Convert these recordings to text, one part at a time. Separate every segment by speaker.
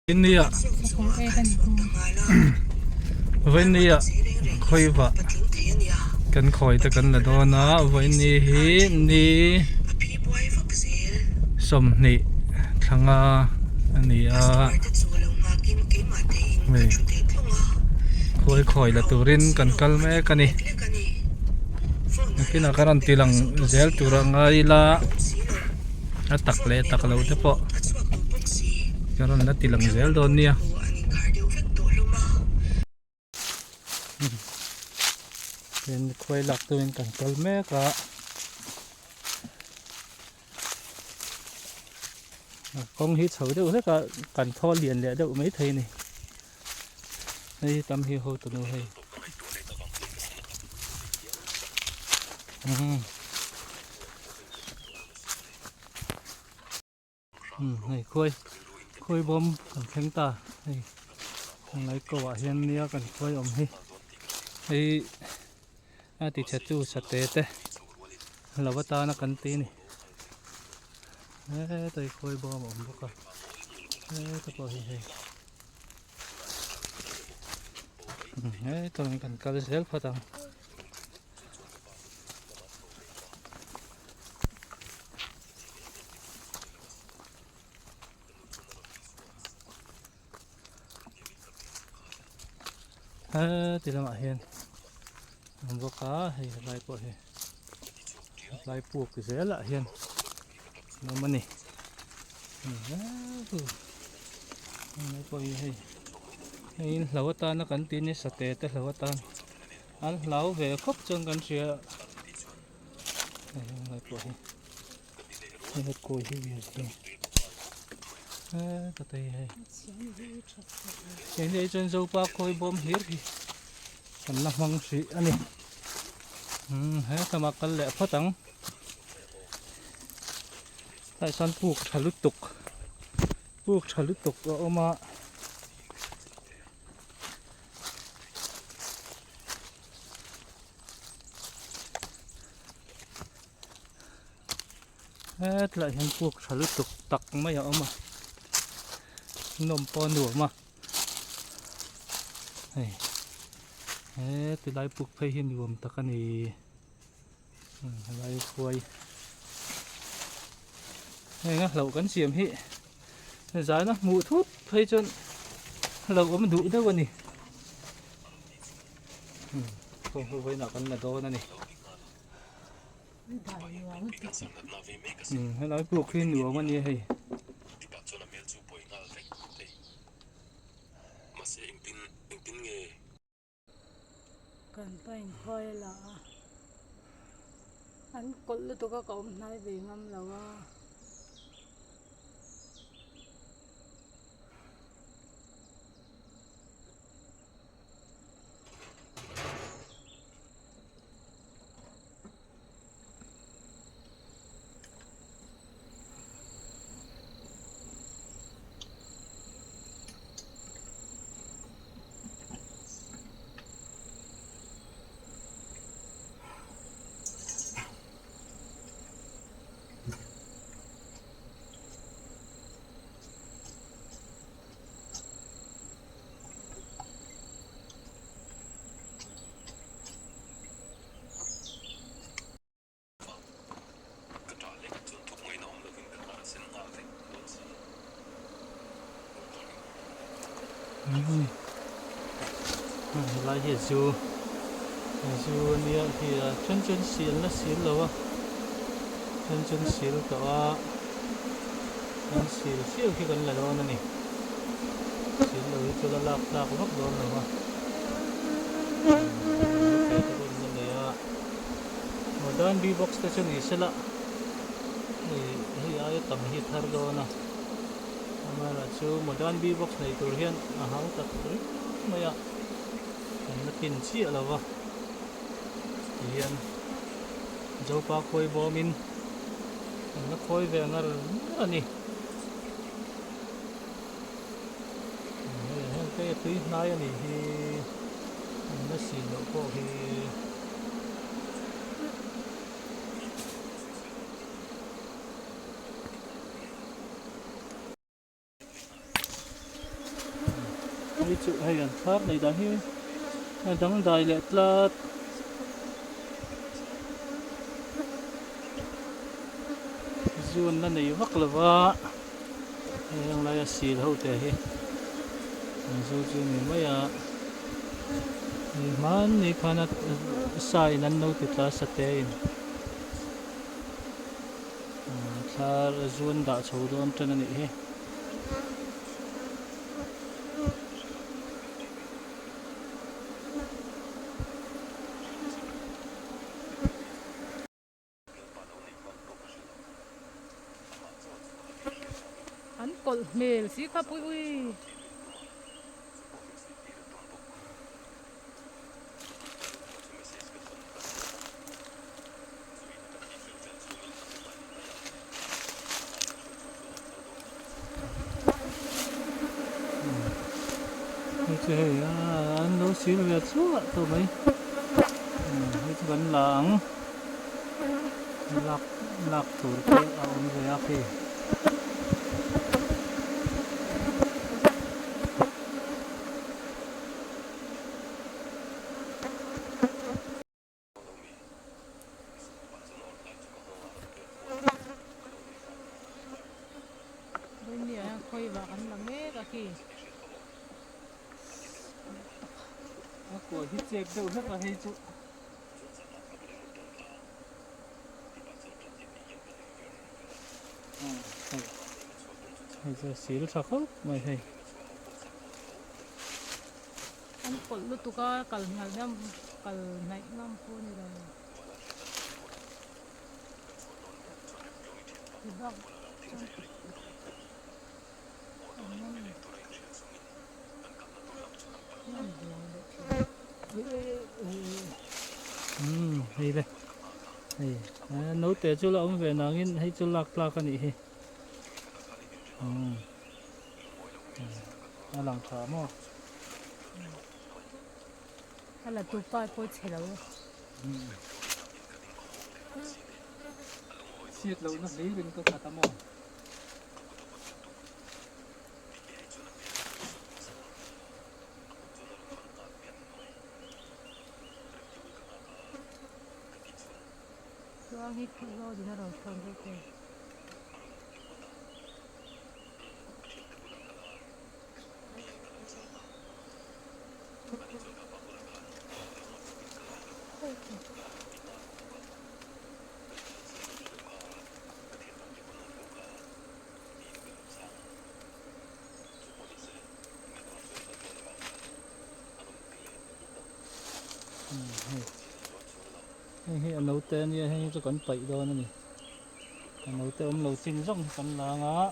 Speaker 1: Ini ya, ini ya, khơi vợ, cần khỏi ta cần là đó na, ini hi ni, sum ni, thằng ni mày, khơi khỏi là turin cần cal me cái này, cái nào karan tilang gel turang ay la, takle taklo te po, karan na tilang gel doon niya. Nên quay lạc tôi mình cần cal me cả. Không hít thở đâu hết cả, cần tho liền để đâu mấy thầy này. Đây tầm hiểu hồ tụi nó hay. Này khôi bom cần khánh ta này, thằng này cậu à hiền nia cần khôi ôm hay. Đây thì chặt chu chặt tết đấy, là vợ ta nó cần tí này. Đấy tôi khôi bom ôm bốc à, đấy tôi coi hay. Đấy tôi mình cần cắt dễ phát tăng. Thì là hiền không có cá hay lại bội lại buộc cái dễ lại hiền nó mà nè lại bội hay lâu ta nó cắn tin như sạch tết lâu ta ăn lâu về khóc chân cắn xìa lại bội hết cối hay gì cái tay hay cái này chân dâu ba khôi bom hiếp thì còn là măng sĩ anh đi hết ta mặc cái lẹ phát tăng tại sao buộc thả lứt tục ở mà hết lại hành buộc thả lứt tục tặc mấy ở mà nôm pon đùa mà này từ đây buộc phải hiên đùm tặc cái này đây quay này ngắt lẩu cắn xiêm hị giá nó mụ thút phải chân lẩu mình đủ đâu nè không phải nào cắn là to nữa nè hay nói buộc hiên đùa mà nè hay
Speaker 2: cần phải khơi là anh cột lên tôi có cổng này về ngâm là lại hiện dù nia thì chân xiên nó xiên rồi chân xiên cả chân xiên khi gần là đó nè xiên rồi cho nó lạc góc đó rồi cái con này modern beatbox station này sẽ là thì ai tầm hit thar đó nè mà là chú modern beatbox này tôi hiện háo tập đấy mày ạ nó tin chi là vâng hiện dấu ba khôi bom in nó khôi về nó là nè cái túi này thì nó xịn độ cô thì hi chu hei an thar nei dan hi dang dai le tlat zun la nei vak lova heng lai a sil ho te hi zo chu mi mai a man ni khana sai nan no ti tla sa te in thar zun da chho don tan ani hi
Speaker 3: Anh cột mềm xí khắp ui ui.
Speaker 2: chơi anh đấu xíu về suốt tụi mấy mấy vẫn lặng lạc lạc thủ cái ông về áp đi
Speaker 3: Bên này khơi vào anh là mẹ cả kì.
Speaker 2: của hít chèn đâu rất là hay chú hay giờ xíu sao khóc mày thầy
Speaker 3: Anh cột lúc tụi con cần ngài năm cần này năm phút này rồi. Thì bác
Speaker 2: hay đây hay nấu té chú là ông về nào nghe hay chú lạc lạc cái này làm thả mà
Speaker 3: hay là tụi con phải chạy đâu.
Speaker 2: xiết lâu nó lấy bên cái khát mà
Speaker 3: Doang hít lo gì nó rồi không có kì.
Speaker 2: hay anh nấu tên như hay cho con bậy đó nữa nè nấu tên ông nấu chín rong con là ngã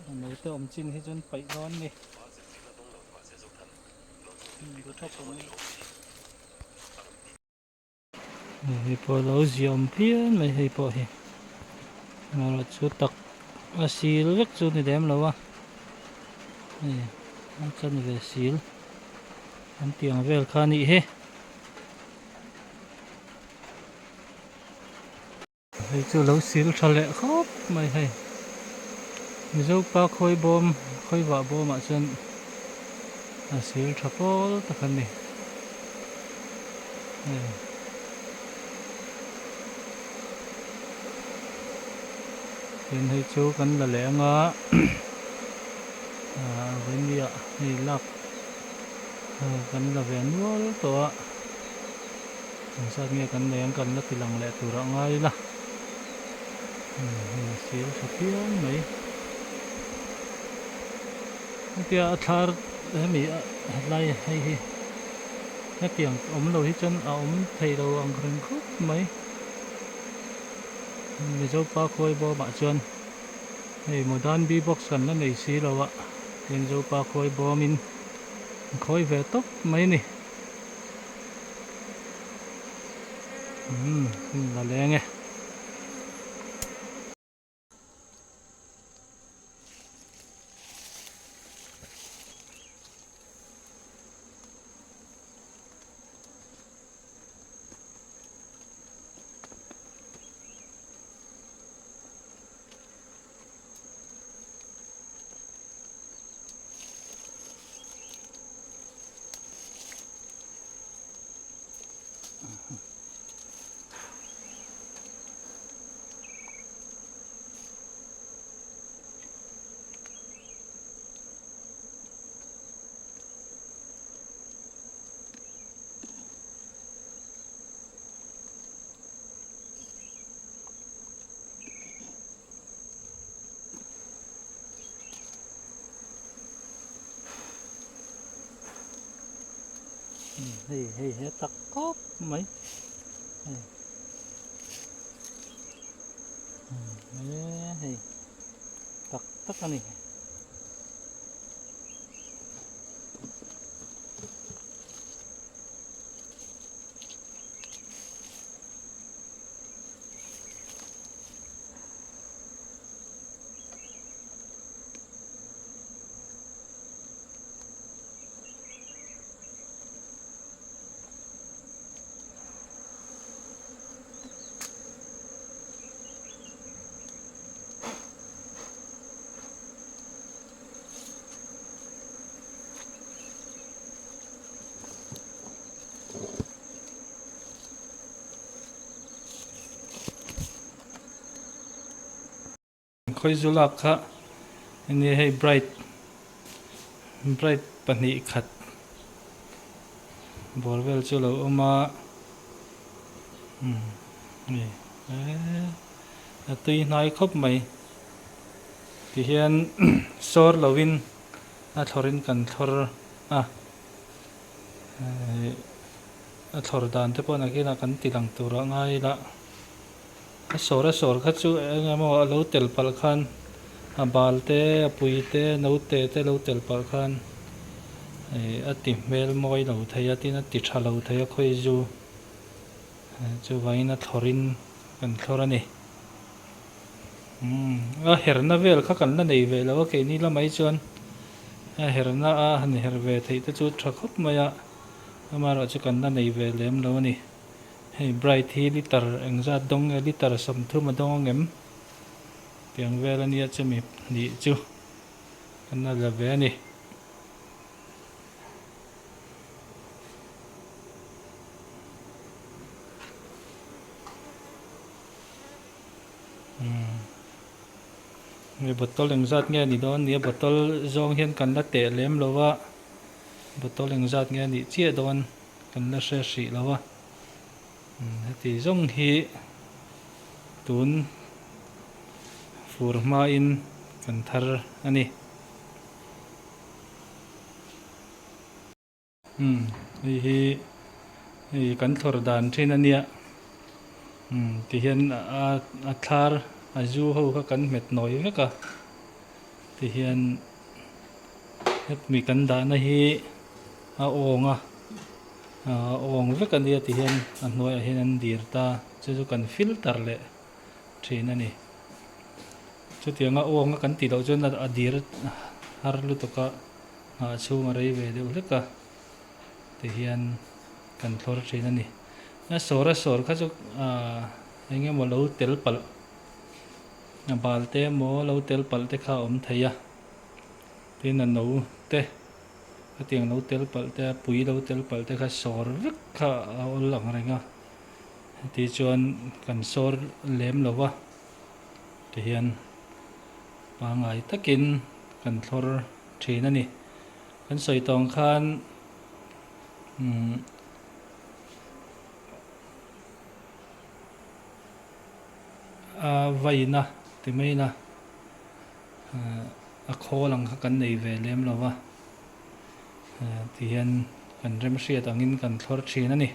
Speaker 2: nấu tên ông chín hay cho bậy đó nè hay bỏ lẩu diom phiên mày hay bỏ hè mà là chú tắc xì rất chú thì đem lâu à này ăn chân về xì ăn tiếng về khá nị he hay chú lẩu xì thật lẹ khóc mày hay mình dâu ba khôi bom khôi vợ bom mà chân xì thật bó tất cả này hiện hay chú cần là lẽ ngã với địa thì lạc cần là vén nuôi tổ sao nghe cần lẽ cần là thì lằng lẽ tủ rộng ngay là xíu sắp tiếng mấy kia thar mi lai hay cái tiếng ống đầu hít chân ống thầy đầu ông khẩn khúc mấy mình cho ba khối bo bạ chân thì một đàn bi box cần nó nảy xí rồi ạ hiện cho ba khối bo mình khối về tóc mấy nè là lẹ nghe hei tắc cóp mấy hei tắc tắc anh này
Speaker 1: khoi zulak kha ini hei bright pani khat borvel chu lo oma ni tui nai khop mai ti hian sor lovin a thorin kan thor a thor dan te pawh akina kan ti lang tur angai la a sor kha chu engemaw a lo tel pal khan a bal te a pui te no te lo tel pal khan a ti hmel mawi lo thei a tin a ti tha lo thei a khoi zu chu vain a thorin kan thor ani a herna vel kha kan la nei ve lo ke ni lamai chuan a herna a han her ve thei te chu tha khop mai a amaro chu kan la nei ve lem lo ani hei bright hi liter engzat dong liter som thum a dong ngem piang vel ani a chumi ni chu kan na la ve ani nge botol engzat nge ni don ni botol zong hian kan la te lem lowa botol engzat nge ni chia don kan la hre hri lowa ti zong hi tun fur hma in kan thar ani hi kan thor dan thin ania ti hian a thlar a zu ho kha kan met noi veka ti hian het mi kan dana hi a onga ong vek ania ti hian a hnuai a hian an dir ta chu kan filter le thin ani chu tianga onga kan ti lo chuan a dir har lu toka a chhung a rei ve deuh hleka ti hian kan thlor thin ani a sor kha chu engemaw lo tel pal a bal te maw lo tel pal te kha awm thei a tin a no te a tiang lo tel pal te a pui lo tel pal te kha sor vek kha a ol lang renga ti chuan kan sor lem lowa ti hian pangai takin kan thlor thin ani kan soi tawng khan vaina ti mai na a khaw lang kha kan nei ve lem lowa ti hian kan rem hriat angin kan thlor thin ani